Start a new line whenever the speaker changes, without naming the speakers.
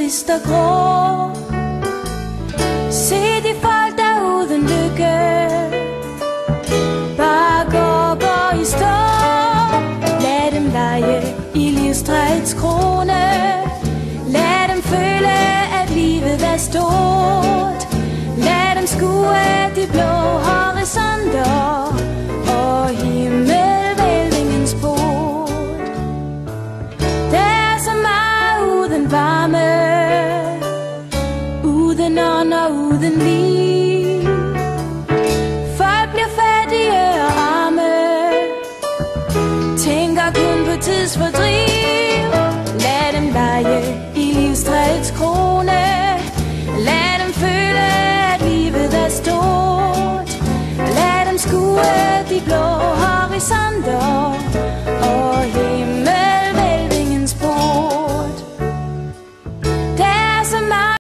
trist og grå. Se de folk der uden lykke bare går i stå. Lad dem lege i livstræets krone. Lad dem føle at livet er stort. Lad dem skue de blå